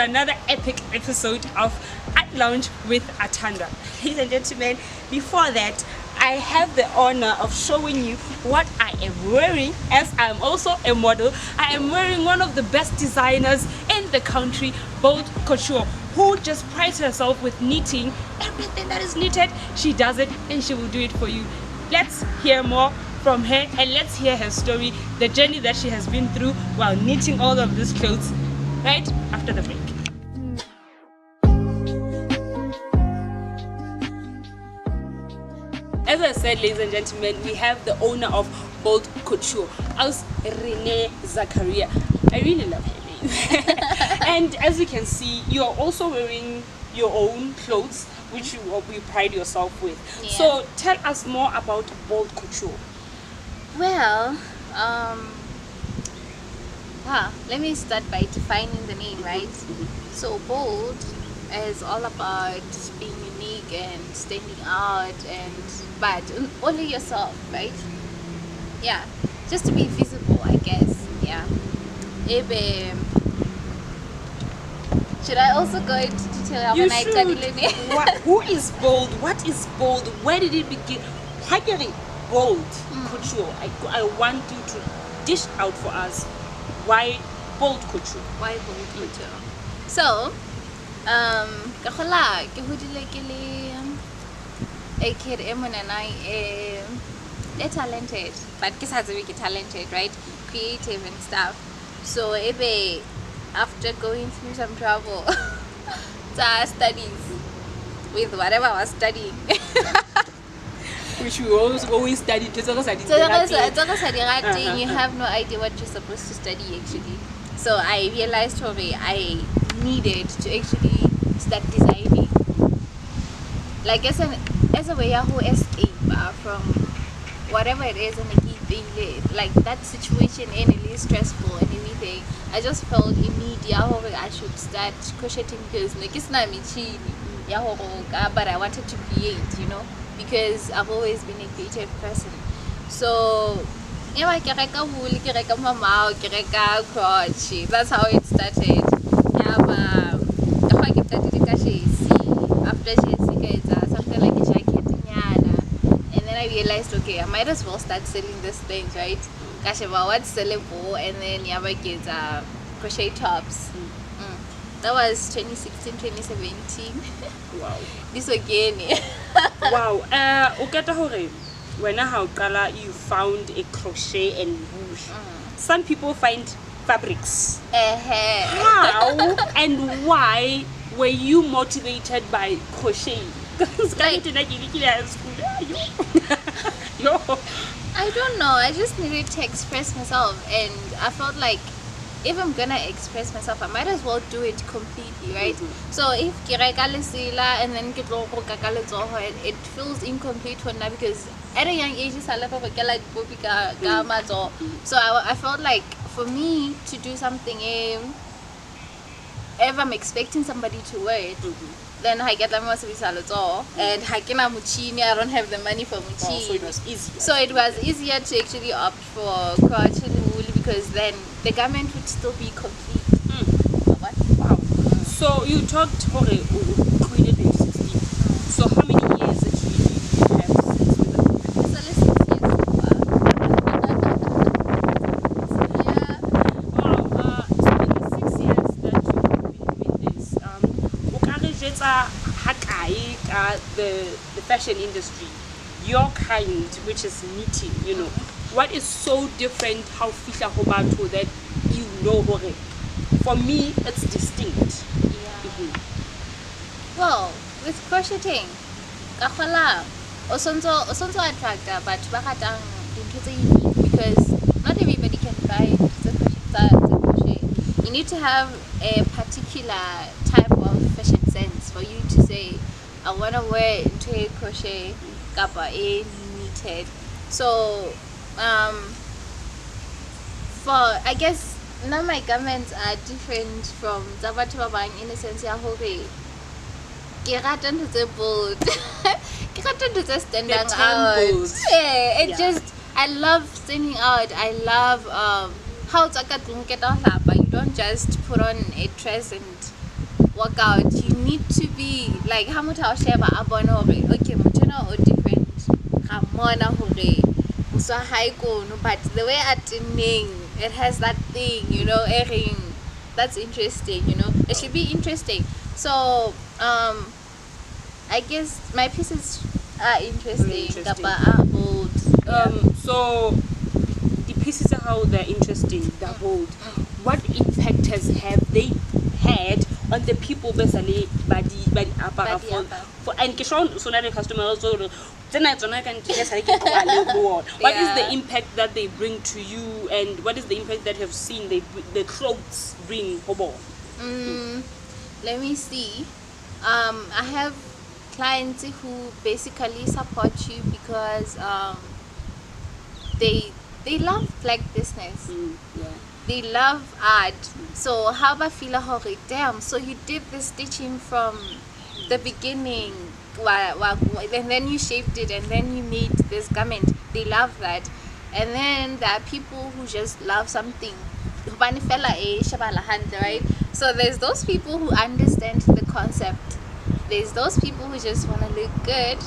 to another epic episode of At Lounge with Atanda. Ladies and gentlemen, before that, I have the honor of showing you what I am wearing, as I'm also a model. I am wearing one of the best designers in the country, Bold Couture, who just prides herself with knitting. Everything that is knitted, she does it and she will do it for you. Let's hear more from her and let's hear her story, the journey that she has been through while knitting all of these clothes, right after the break. As I said, ladies and gentlemen, we have the owner of Bold Couture, as Renee Zakaria. I really love her name. And as you can see, you are also wearing your own clothes, which you pride yourself with. Yeah. So tell us more about Bold Couture. Well, let me start by defining the name, right? So bold is all about being unique and standing out, but only yourself, right? Yeah, just to be visible, I guess. Yeah. Should I also go into detail? You should. Who is Bold? What is Bold? Where did it begin? Bold Couture. I want you to dish out for us why Bold Couture. Why Bold Couture? So, ka gola ke hodile ke le a kid they're talented, but ke sa tsebe ke talented, right? Creative and stuff. So after going through some trouble, studies with whatever I was studying. Which we always study. You have no idea what you're supposed to study actually. So I realized I needed to actually start designing. Like as a way to escape from whatever it is like that situation and it is stressful and everything. I just felt immediately I should start crocheting because but I wanted to create, because I've always been a creative person. So that's how it started. After something like a jacket, and then I realized, okay, I might as well start selling these things, right? What's sellable? And then crochet tops. That was 2016, 2017. Wow. This again. Wow. When you found a crochet and woosh. Some people find fabrics. How and why were you motivated by crochet? I don't know. I just needed to express myself, and I felt like if I'm gonna express myself, I might as well do it completely, right? So if and then it feels incomplete for now because at a young age, so I felt like for me to do something, if I'm expecting somebody to wear it, then I get them and I don't have the money for muchini. So it was easier. So it was easier to actually opt for crochet and wool because then the garment would still be complete. Wow. So you talked for a Queen at age 16. So how many years actually do you have since with the Queen? It's only 6 years so far. Wow. So in the 6 years that you've been doing this, the fashion industry, your kind, which is knitting, what is so different how fihla ho batho that for me it's distinct? Well, with crocheting, also attract but unique because not everybody can buy the crochet. You need to have a particular type of fashion sense for you to say, I want to wear into a crochet kappa a knitted. So for I guess now my garments are different from Zabatu Babang in the sense ya hore ke rata ntho tse bold. Ke rata ntho tse standing out. It just I love standing out. I love how it's like but you don't just put on a dress and work out. You need to be like how much I'll share about okay, Mutana or different. Ramona hore. So high but the way it has that thing, you know, airing. That's interesting, you know. It should be interesting. So I guess my pieces are interesting. Are bold. So the pieces are how they're interesting, they're bold. What impact have they had on the people basically by the upper for and so now the customers what is the impact that they bring to you, and what is the impact that you have seen the clothes bring hobo? Let me see. I have clients who basically support you because they love black business. They love art. So how about feel like damn, so you did the stitching from the beginning, and then you shaped it, and then you made this garment. They love that. And then there are people who just love something, right? So there's those people who understand the concept. There's those people who just want to look good.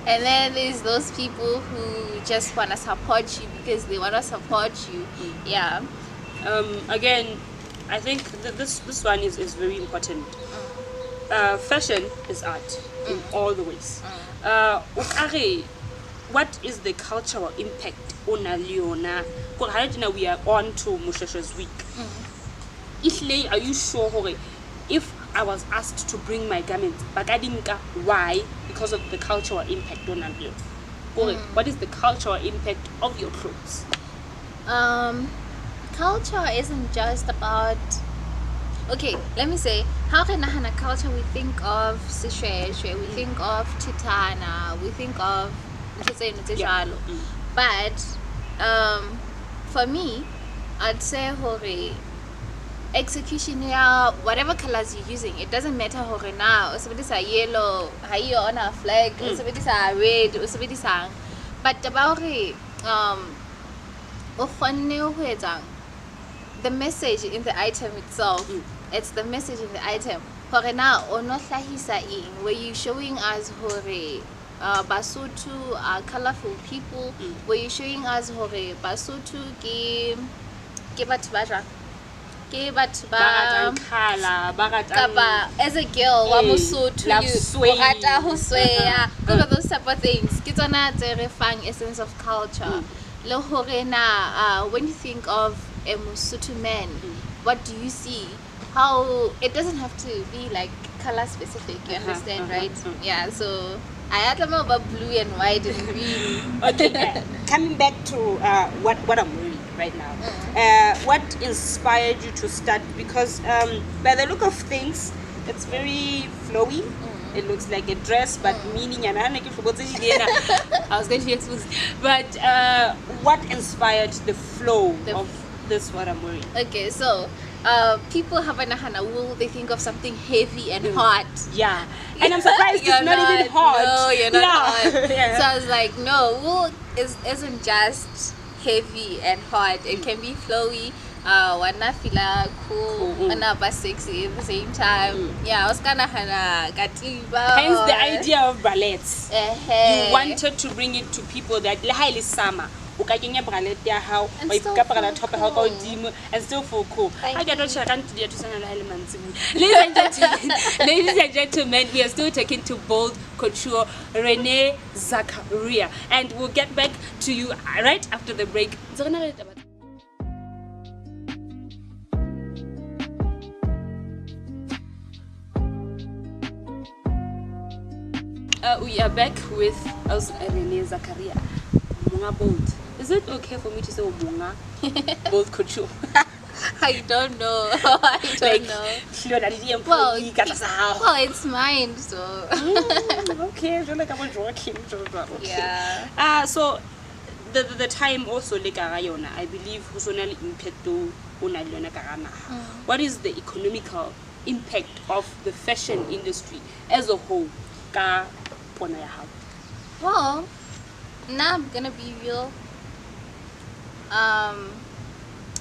And then there's those people who just want to support you because they want to support you. Yeah. Again, I think this one is very important. Fashion is art in all the ways. What is the cultural impact on Leona? Because we are on to Mushasha's week. Are you sure if I was asked to bring my garments, but I didn't get why? Because of the cultural impact on Leona. What is the cultural impact of your clothes? Culture isn't just about. Okay, let me say, how can Nahana culture we think of Sishwe, we think of Titana, we think of but for me, I'd say hore execution, yeah, whatever colors you're using, it doesn't matter hore now. Usabidis are yellow, high on a flag, usabidis are red, usabidis are. But about the message in the item itself, it's the message in the item. Hore now, or not where you showing us hore Basotho are colorful people, where you showing us hore Basotho ke batho ba jwang, ke batho ba kapa as a girl wa Mosotho you rata ho sweya, those type of things ke tsona tse re fang essence of culture. Le hore na when you think of a Mosotho man, what do you see? How it doesn't have to be like color specific, you understand, right? Yeah, so I had about blue and white and green. Okay, coming back to what I'm wearing right now. What inspired you to start? Because by the look of things, it's very flowy. It looks like a dress, but meaning I was going to expose. But what inspired the flow of this what I'm wearing? Okay, so people have a nahana wool, they think of something heavy and hot. Yeah. And I'm surprised it's not even hot. No, you're not hot. Yeah. So I was like, no, wool isn't just heavy and hot. It can be flowy. Wanna feel cool, wanna be sexy at the same time. Yeah, I was kind of katiba. Hence the idea of bralettes. You wanted to bring it to people that highly summer. And still feel cool. Ladies and gentlemen, we are still taking to Bold Couture Renee Zakaria, and we'll get back to you right after the break. We are back with Renee Zakaria. Munga Bold. Is it okay for me to say Munga Bold Couture? I don't know. I don't know. Well, it's mine, so. Okay, I feel like I'm joking. Yeah. So the time also like I believe husonal impacto unaliona karana. What is the economical impact of the fashion industry as a whole? Well, now I'm gonna be real.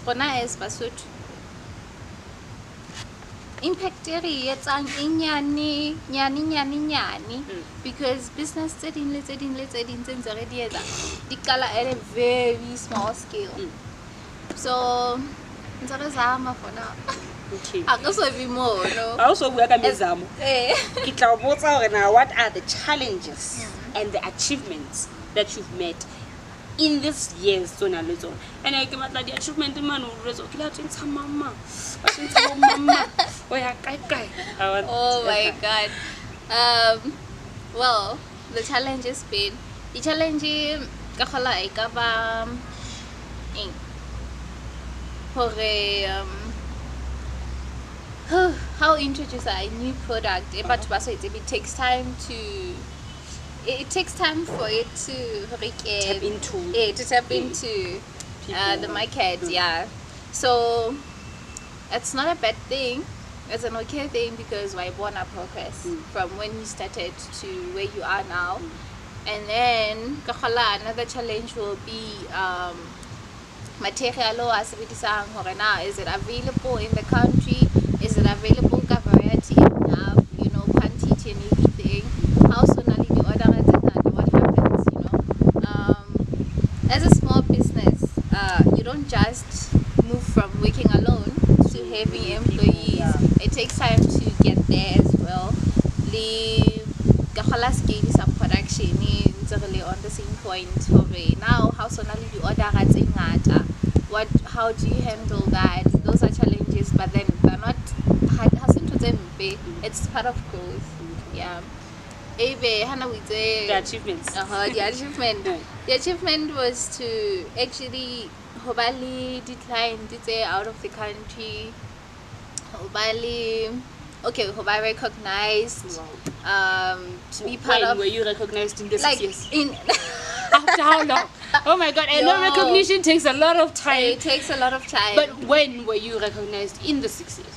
Rona as Basotho, impact e re etsang e nyane because business tse ding le tse ntse re di etsa di qala at a very small scale. So ntse re zama for now. Okay. I also be more, no. I also work at Mezamo. What are the challenges and the achievements that you've met in this year's zona lezo? And I came at the achievement man mama. Oh my god. Well, the challenge has been the challenge how introduce a new product, but it takes time for it to tap into the market. Yeah, so it's not a bad thing. It's an okay thing because we're born a progress from when you started to where you are now. And then another challenge will be material as now. Is it available in the country? Is it available variety enough, quantity and everything? How soon are the order and what happens, as a small business, you don't just move from working alone to having employees. It takes time to get there as well. The scale is up production is really on the same point for me. Now how soon are the order how do you handle that? Those are challenges, but then they're not it's part of growth. Yeah. The achievements. The achievement was to actually decline out of the country. Hobali recognized. To be part of. Were you recognized in this years? After how long? Oh my god, I know recognition takes a lot of time. It takes a lot of time. But when were you recognized in the 6 years?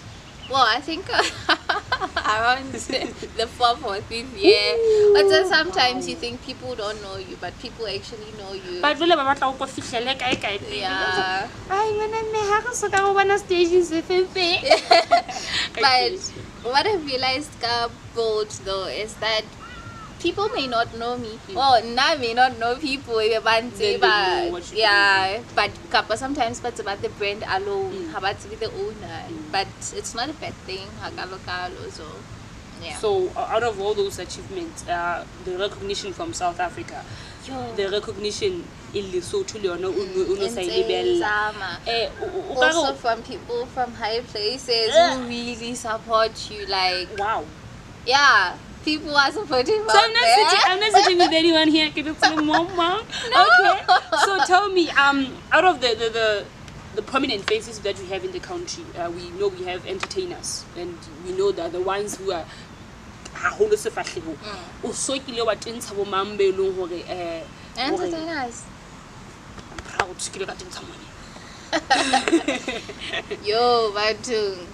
Well, I think around the 4th or 5th year. But then sometimes you think people don't know you, but people actually know you. But yeah. But what I realized bold though is that people may not know me. Well, I may not know people, but sometimes it's about the brand alone, about the owner. But it's not a bad thing. So, yeah. So, out of all those achievements, the recognition from South Africa, the recognition in Lesotho, also from people from high places who really support you. Like, wow. Yeah. People are supporting. So I'm not sitting with anyone here. No. Okay. So tell me, out of the prominent faces that we have in the country, we know we have entertainers, and we know that the ones who are entertainers. I'm proud to get someone. Yo, Batung.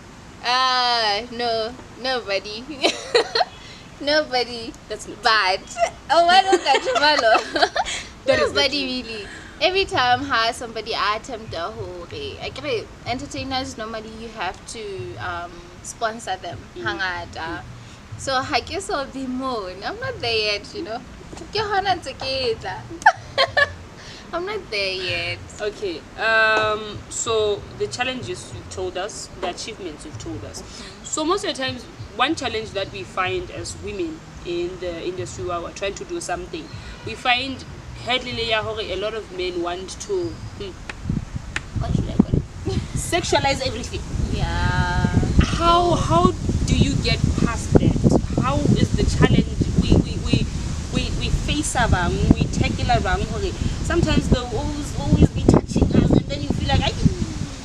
No, nobody. Nobody. That's not bad. Oh, I don't got nobody really. Every time has somebody attempt the whole day. I agree. Entertainers normally you have to sponsor them. Hang out. So I guess I'll be more. I'm not there yet, I'm not there yet. Okay. So the challenges you've told us, the achievements you've told us. So most of the times, one challenge that we find as women in the industry while we're trying to do something, we find a lot of men want to what should I call it? Sexualize everything. Yeah. How do you get past that? How is the challenge we face around, we tackle around? Sometimes they'll always be touching us, and then you feel like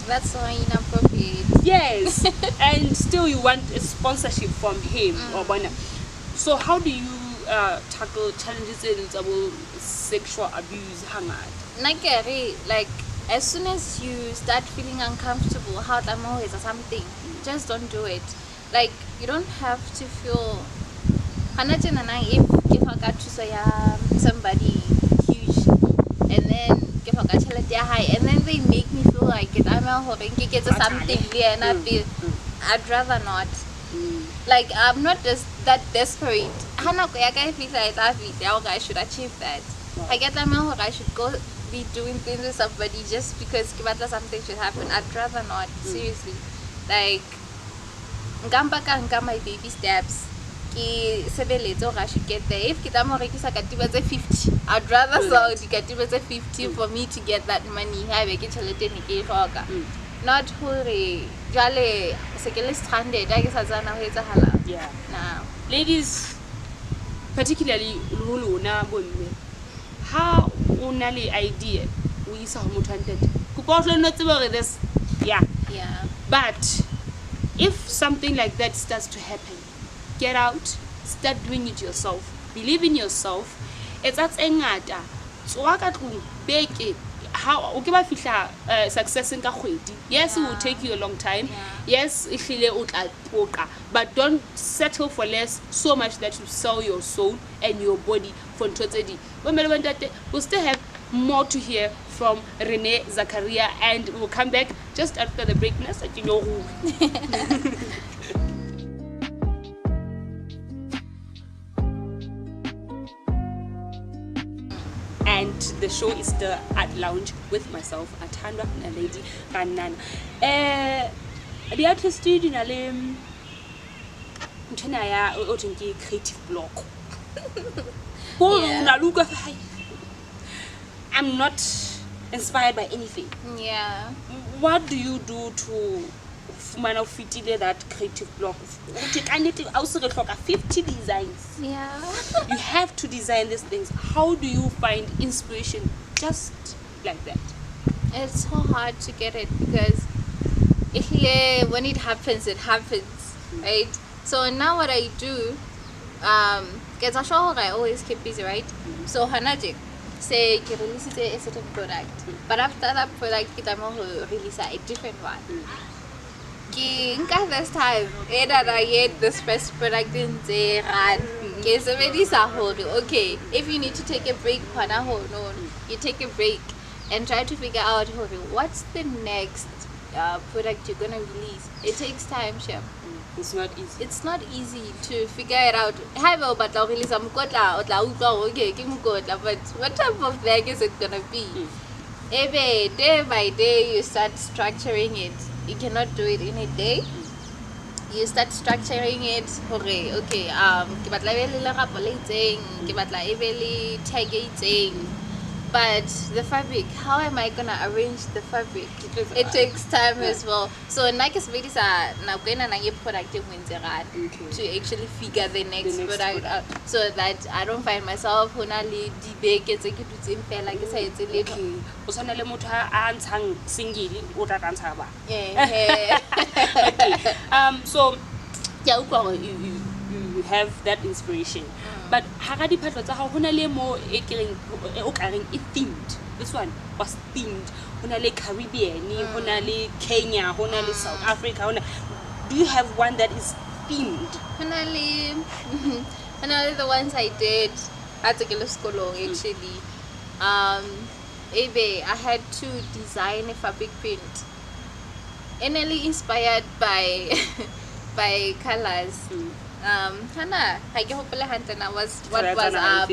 that's so inappropriate. Yes. And still you want a sponsorship from him or one. So how do you tackle challenges in sexual abuse? Like as soon as you start feeling uncomfortable, how or something, just don't do it. Like you don't have to feel if I got to say somebody huge and then high and then they make me feel like I'm something I'd rather not. Like, I'm not just that desperate. I should achieve that. I get I should go be doing things with somebody just because something should happen. I'd rather not. Seriously. Like, my baby steps. I should get there. If I 50, I'd rather sell the 50 for me to get that money. Not hurry. Jale sekele stranded. I guess azana ho etsahala. Yeah. Now, Ladies, particularly lona bomme, how una le idea o isa ho motho antate. Kupa o no tseba this. Yeah. yeah. But if something like that starts to happen, get out, start doing it yourself. Believe in yourself. It's that engata. Tswa ka tlung beke. How okay ba fihla success in ka kgwedi. Yes, it will take you a long time. Yes, ihlile o tla poqa, but don't settle for less so much that you sell your soul and your body for ntho tse ding. We'll still have more to hear from Renee Zakaria, and we'll come back just after the break. And the show is still at Lounge with myself, Atandwa, and Lady Ranana. The artist did in a creative block. I'm not inspired by anything. Yeah. What do you do to fit that creative block? I also got 50 designs. Yeah. You have to design these things. How do you find inspiration just like that? It's so hard to get it because when it happens, right? So now what I do, because I always keep busy, right? So Hanaji, say you release a certain product, but after that product, you release a different one. This time, I get this first product in the okay, if you need to take a break, you take a break and try to figure out what's the next product you're gonna release. It takes time, Chef. It's not easy. It's not easy to figure it out. But what type of bag is it gonna be? Every day by day you start structuring it. You cannot do it in a day. You start structuring it. Okay, but the fabric, how am I gonna arrange the fabric? It takes time as well. So product to actually figure the next product out, so that I don't find myself okay. So yeah, you have that inspiration. But Haradi Patla Honale more themed. This one was themed. Honale Caribbean, Honale Kenya, Honale South Africa. Do you have one that is themed? Honale the ones I did at the school actually. I had to design a fabric print. Enely inspired by by colors. Hana, was what was up?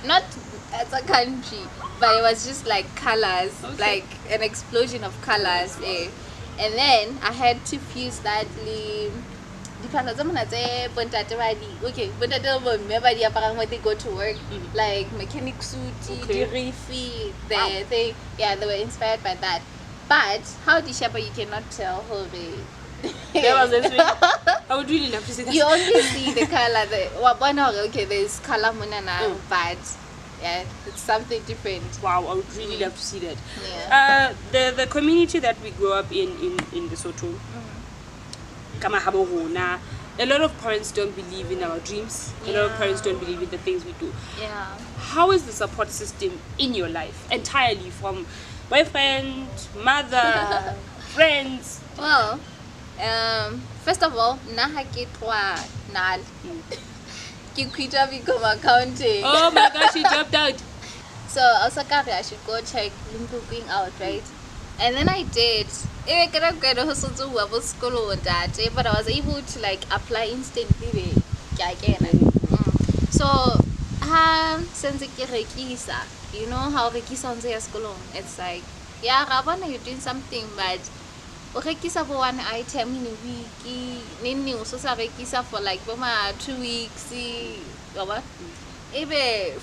Not as a country, but it was just like colors, like an explosion of colors. And then I had to fuse that. When they go to work, like mechanic suit, they were inspired by that. But how the shape you cannot tell how they. I would really love to see that. You only see the color. There's color munana, but yeah, it's something different. Wow, I would really love to see that. Yeah. The community that we grew up in Lesotho, a lot of parents don't believe in our dreams. A lot of parents don't believe in the things we do. Yeah. How is the support system in your life entirely, from boyfriend, mother, friends? Well, first of all, become accounting. Oh my gosh, she dropped out. So I should go check Limpopo out, right? And then I did. but I was able to like apply instantly. So, since you know how rekisa on sekolong, it's like, yeah, Rabana, you're doing something, but rekisa for one item in a week, nini usosa rekisa for like 2 weeks,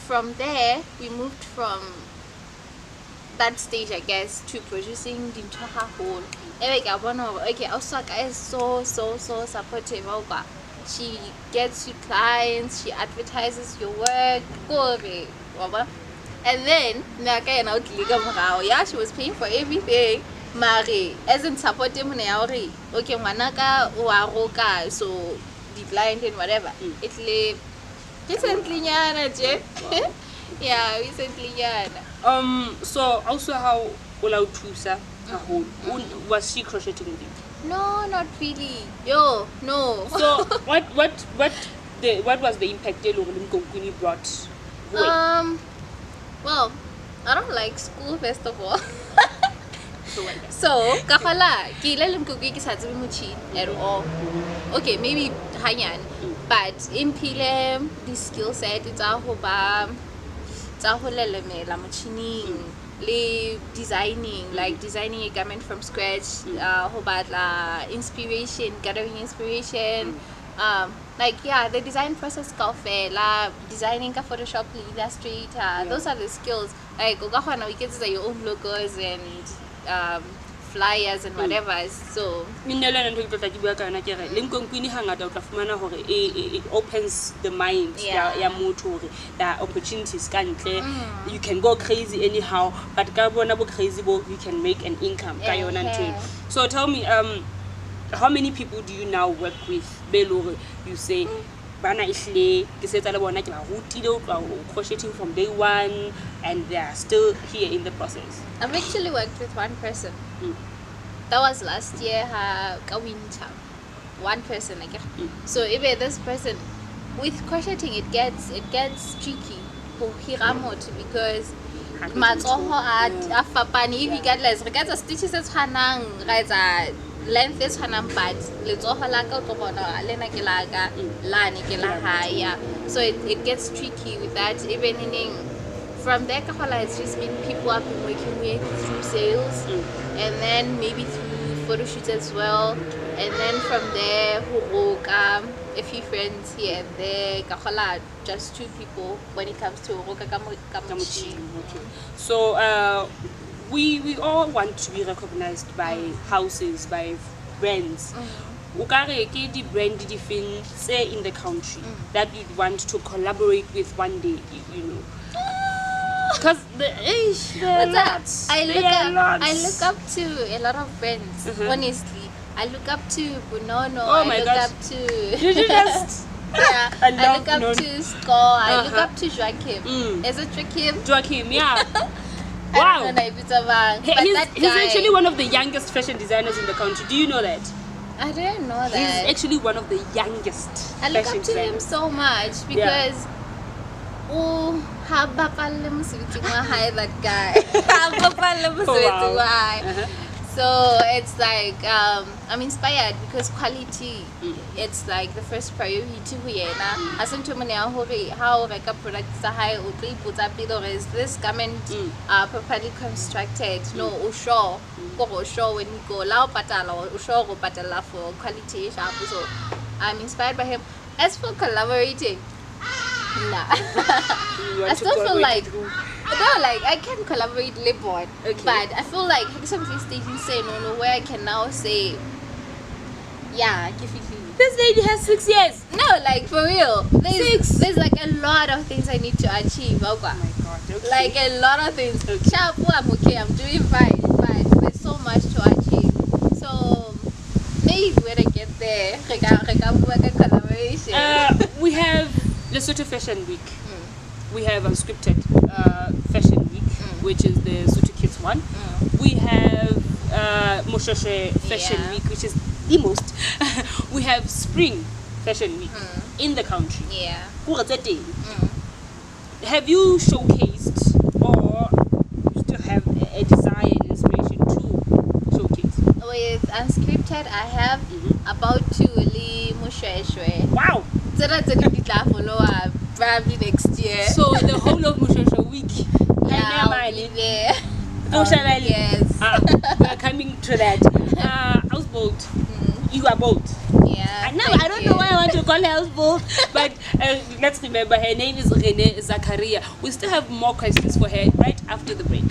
from there, we moved from that stage, I guess, to producing the entire whole. Okay, Osaka is so supportive. She gets you clients, she advertises your work, and then yeah, she was paying for everything. Mari, as in supporting me, okay, manaka uaroka, so declined and whatever. It recently, yeah, recently, So also how Olautusa was she crocheting with you? No, not really. Yo, no. So what was the impact Kuni brought? Well, I don't like school first of all. So, kafala, kila limkuki kisatsi muchi at all. Okay, maybe hanyan, but in Pilem, the skill set it's a hoba, la machini, designing, like designing a garment from scratch, hoba inspiration, gathering inspiration. Like yeah, the design process la designing ka Photoshop, Illustrator, those are the skills. Like we get your own logos and flyers and whatever. So it opens the mind. There opportunities you can go crazy anyhow, but crazy you can make an income. So tell me, how many people do you now work with? You say crocheting from day one, and they are still here in the process. I've actually worked with one person. That was last year, winter. One person, I guess. So even this person, with crocheting, it gets tricky because regards of stitches as length is but so it gets tricky with that. Even from there, it's just been people I've been working with through sales, and then maybe through photo shoots as well, and then from there, a few friends here and there. Just 2 people when it comes to Kamuchi. So we all want to be recognized by houses, by brands. The brand say in the country that you'd want to collaborate with one day, you know. Because I look up to a lot of brands, honestly. I look up to Bunono. I look up to yeah, I look up to Score. I look up to Joachim. Is it Joachim? Joachim, yeah. Wow. Wow. I don't know if it's a man, but He's actually one of the youngest fashion designers in the country. Do you know that? I didn't know that. He's actually one of the youngest I look fashion up to him designers. so much because that guy. So it's like I'm inspired because quality it's like the first priority here. I sent to me how like a product is high or is this garment properly constructed? No, sure. Go sure when you go lao patala or sure go patala for quality sharp. So I'm inspired by him. As for collaborating, nah. I still feel like I can collaborate Libon, but I feel like something stating say no where I can now say yeah, give it to you. This lady has 6 years. No, like for real. There's like a lot of things I need to achieve. Oh my god, okay. Like a lot of things. Sharp, I'm okay, I'm doing fine, but there's so much to achieve. So maybe when I get there, I can work a collaboration. We have Lesotho Fashion Week. We have Unscripted Fashion Week, which is the Lesotho Kids one. We have Moshoshe Fashion Week, which is the most. We have Spring Fashion Week in the country. Yeah. Have you showcased or still have a desire and inspiration to showcase? Oh printed. I have about to le Musheshwe. Wow. Follow up probably next year. So the whole of Mushesha week. Yeah, I'll be there. Yes. We are coming to that. Houseboat. You are bold. Yeah. And now I don't know why I want to call her houseboat, but let's remember her name is Rene Zakaria. We still have more questions for her right after the break.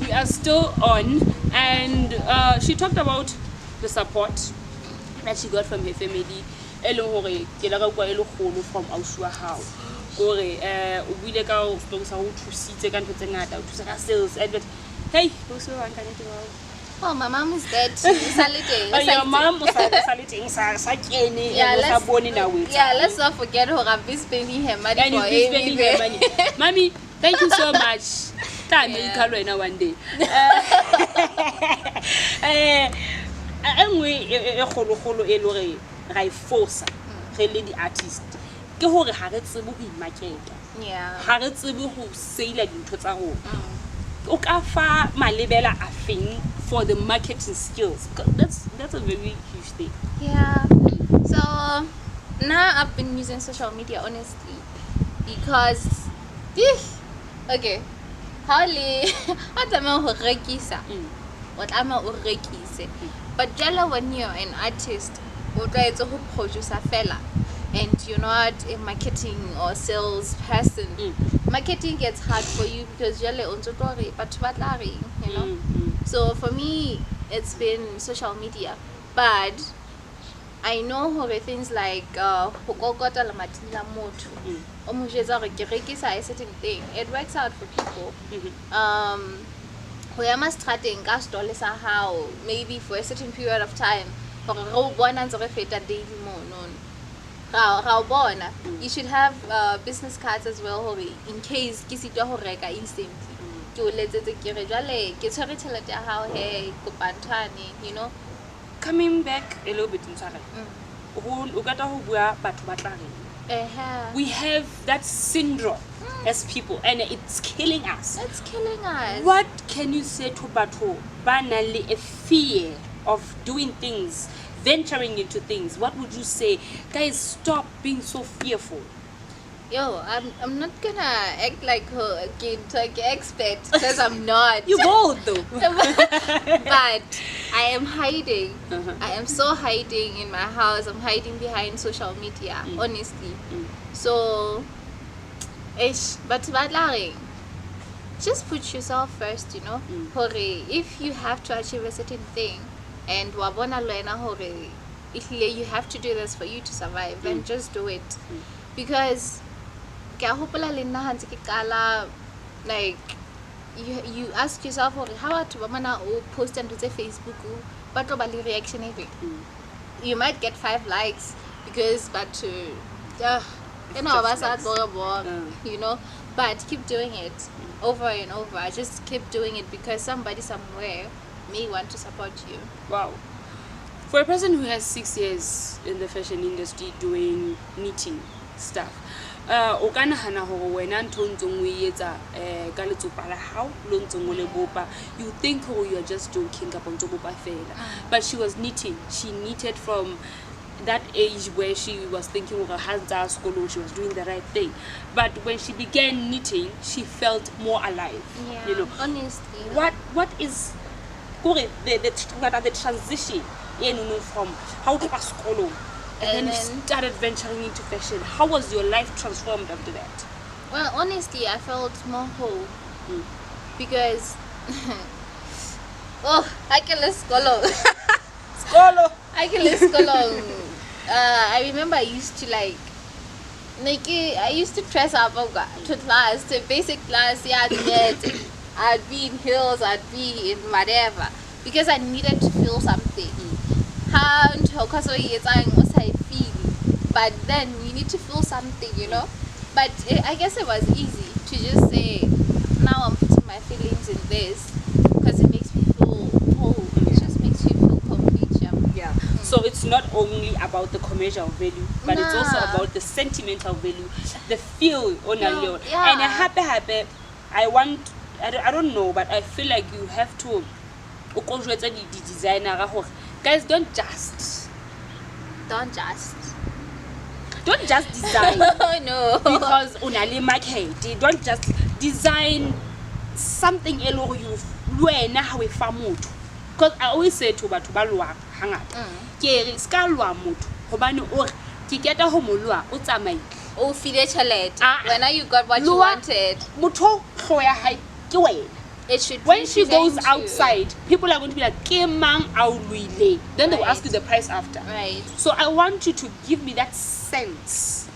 We are still on, and she talked about the support that she got from her family. From Aushua how. Gore o buile ka o tlosa o thusitse ka ntho tse ngata o thusa ka sales and but hey o se wa nkane twa. Oh, my mom is dead too. Oh, your mom was salting sa kene yeah, sa bone na with. Yeah, let's not forget her. I've been spending her money and for you've been spending her money. Mommy, thank you so much. Time you call right now one day. Engwe e kholo e lo re ra e force re le di artist. Ke hore ha re tsebe ho imaketa. Yeah. Ha re tsebe ho sela dintho tsa rona. O ka fa malebela a feng for the marketing skills. That's a very huge thing. Yeah. So now I've been using social media honestly because okay. Hardly what am I rekisa? What am I rekise? But jala when you're an artist, o try to produce a fella. And you're not a marketing or sales person. Marketing gets hard for you because you're on tutorial, but you know. So for me, it's been social media, but I know how things like a certain thing. It works out for people. We are starting how maybe for a certain period of time. You should have business cards as well in case instantly. You know. Coming back a little bit we have that syndrome as people and it's killing us. It's killing us. What can you say to Bato? Banally a fear of doing things, venturing into things. What would you say? Guys, stop being so fearful. Yo, I'm not gonna act like her again, like expert, because I'm not. You bold though. But I am hiding. I am so hiding in my house. I'm hiding behind social media, honestly. So, but just put yourself first, you know. If you have to achieve a certain thing, and you have to do this for you to survive, then just do it. Because like you ask yourself how to post on Facebook but reaction you might get 5 likes because you know, but keep doing it over and over. Just keep doing it because somebody somewhere may want to support you. Wow. For a person who has 6 years in the fashion industry doing knitting stuff, o ka nahana hore wena ntho ntsong o etsa ka letsopa la hao lo ntsong o le bopa, you think you are just joking ka ntso bopa fela. But she was knitting. She knitted from that age where she was thinking of her hands school, she was doing the right thing. But when she began knitting, she felt more alive. Yeah, you know, honestly. What is the transition from how to school and then you started venturing into fashion? How was your life transformed after that? Well, honestly, I felt more whole because I can let's go I remember I used to I used to dress up to class, to basic class. Yeah, I'd be in heels, I'd be in whatever because I needed to feel something. Because I feel, but then you need to feel something, you know. But I guess it was easy to just say, now I'm putting my feelings in this because it makes me feel whole. It just makes you feel complete. Yeah. So it's not only about the commercial value, but it's also about the sentimental value, the feel on your. Yeah. And happy, I want I don't know, but I feel like you have to the designer. Guys, don't just design. Oh no. Because unali market, don't just design something elo you wena ha we fa motho. Because I always say to batho ba lwa hangata ke re ska lwa motho hobane o re ke keta ho molwa o tsamaile o file chalete when you got what you wanted. Motho hlo ya hae ke wena. It should when she goes outside, people are going to be like, then they will ask you the price after. Right. So I want you to give me that sense.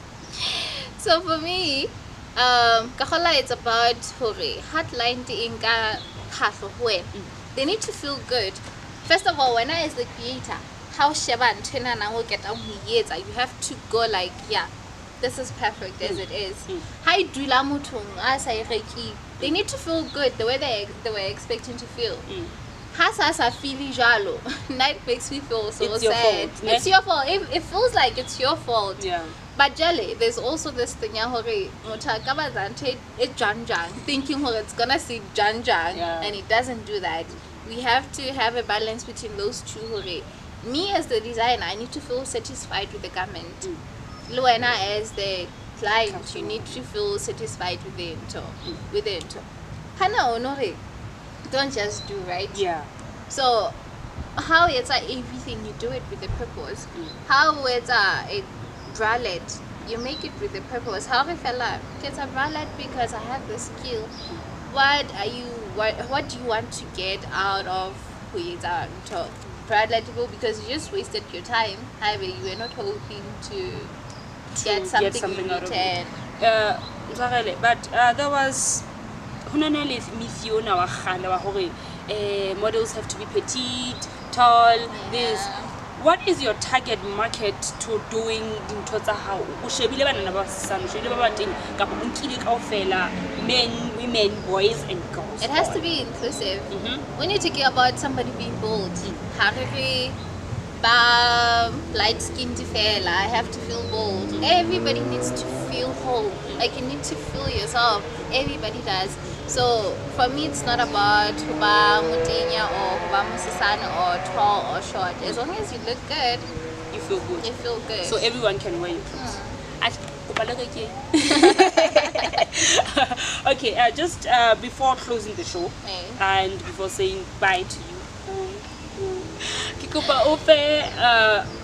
So for me, it's about hotline they need to feel good. First of all, when I as the creator, how Sheba and Tina and I will get on you have to go like, yeah, this is perfect as it is. Hi Dula Mutung, as I reiki. They need to feel good the way they were expecting to feel. Hasasa feeling jalo. Night makes me feel so it's sad. Your fault, it's your fault. It feels like it's your fault. Yeah. But Jelly, there's also this thing thinking it's gonna see Janjang and it doesn't do that. We have to have a balance between those two. Me as the designer, I need to feel satisfied with the garment. Luena as the client, you need to feel satisfied with the into. Hana Honore, don't just do, right? Yeah. So how it's everything you do it with a purpose. How it's a bralette, you make it with a purpose. How if I it's a bralette because I have the skill. What do you want to get out of who is bralette? Because you just wasted your time. However, you were not hoping to get something in out return. Of it. But there was models have to be petite, tall, this. What is your target market to doing how men, women, boys and girls? It has to be inclusive. When you're talking about somebody being bold, light skinned fella, I have to feel bold. Everybody needs to feel whole. Like you need to feel yourself. Everybody does. So for me, it's not about Huba Mutinya or Huba Musisana or tall or short. As long as you look good, you feel good. You feel good. So everyone can wear it. Okay, just before closing the show and before saying bye to you, Kikupa Ope,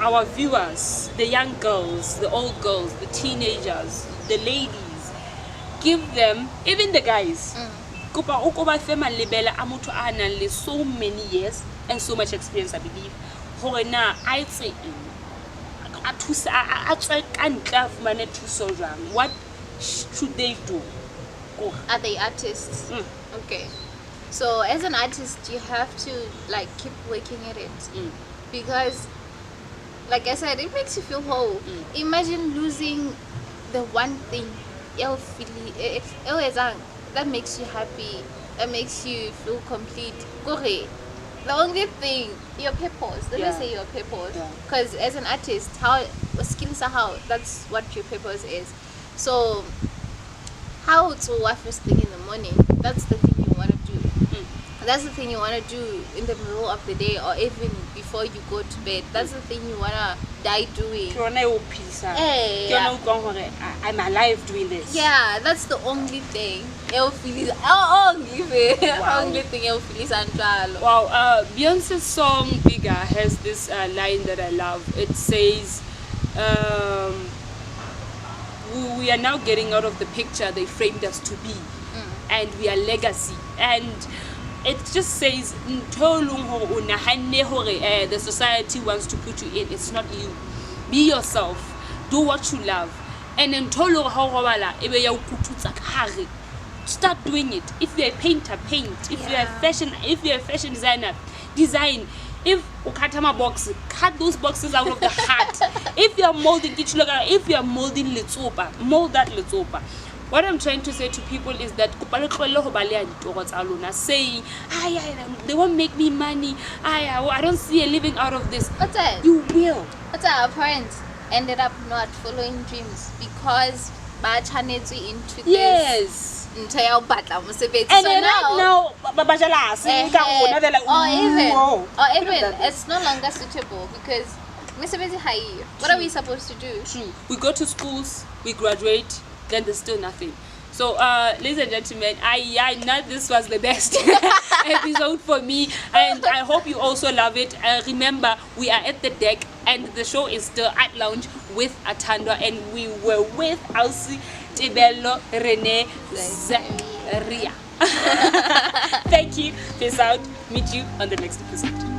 our viewers, the young girls, the old girls, the teenagers, the ladies, give them, even the guys, Kupa Okoba Fema Libela Amutu Anali, so many years and so much experience, I believe. Horena, I'd say, what should they do? Are they artists? Okay. So as an artist, you have to like keep working at it because, like I said, it makes you feel whole. Imagine losing the one thing that makes you happy, that makes you feel complete. The only thing, your purpose. Let me say your purpose, because as an artist, skills are how that's what your purpose is. So how to work first thing in the morning, that's the thing you want to do. That's the thing you want to do in the middle of the day or even before you go to bed. That's the thing you want to die doing. I'm alive doing this. Yeah, that's the only thing. Only thing. Wow, Beyonce's song Bigger has this line that I love. It says, we are now getting out of the picture they framed us to be, and we are legacy. And it just says the society wants to put you in. It's not you. Be yourself. Do what you love. And then start doing it. If you're a painter, paint. If you're a fashion designer, design. If ukatama box, cut those boxes out of the heart. If you're molding litsopa, mold that litsopa. What I'm trying to say to people is that saying, they won't make me money. I don't see a living out of this. What's that? You will. What's that? Our parents ended up not following dreams because ba tshwanetswe into this Yes. ntho ya ho batla mosebetsi. And So then now, right now, ba jealous. They're like, or even, "Whoa." or even it's no longer suitable because mesebetsi ha iyo. What are we supposed to do? True. We go to schools, we graduate, then there's still nothing. So, ladies and gentlemen, I know this was the best episode for me, and I hope you also love it. Remember, we are at the deck, and the show is still at Lounge with Atandwa, and we were with Elsie, Tibello, Rene, Zaria. Thank you. Peace out. Meet you on the next episode.